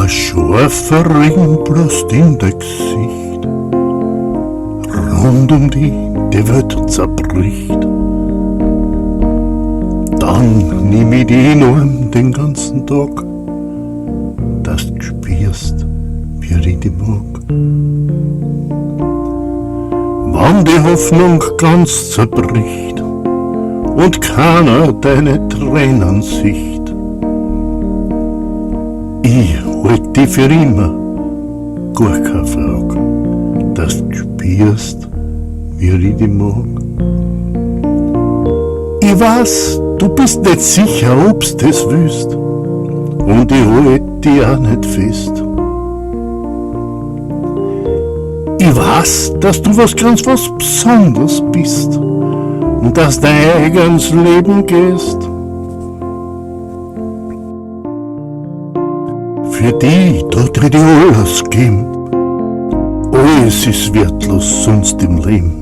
ein scharfer Ring bloß in dein Gesicht, rund um die Welt zerbricht. Dann nimm ich die in den Arm den ganzen Tag, dass du spürst, wie ich dich mag. Wann die Hoffnung ganz zerbricht und keiner deine Tränen sieht, ich halt dich für immer, gar keine Frage, dass du spürst, wie ich dich mag. Ich weiß, du bist nicht sicher, ob's das willst, und ich halt dich auch nicht fest. Ich weiß, dass du was Besonderes bist und dass dein eigenes Leben gehst. Für die, da tritt ich alles geben. Alles ist wertlos sonst im Leben.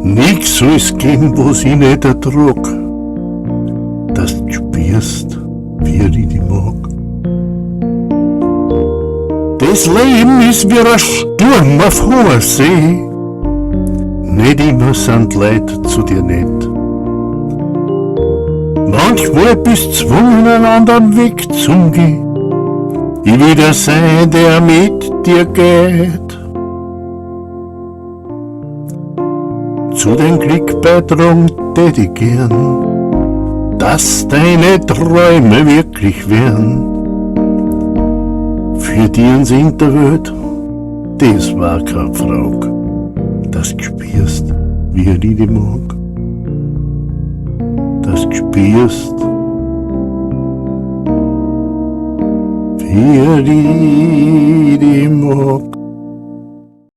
Nix soll es geben, was ich nicht ertrag, dass du spürst, wie ich dich mag. Das Leben ist wie ein Sturm auf hoher See. Nicht immer sind Leute zu dir nett. Manchmal bist du gezwungen, einen anderen Weg zu gehen. Ich will der sein, der mit dir geht. Zu deinem Glück beitragen tät ich gern, dass deine Träume wirklich werden. Für die ins Interwelt, das war keine Frage, dass du spürst, wie ich dich mag. Dass du spürst, wie ich dich mag.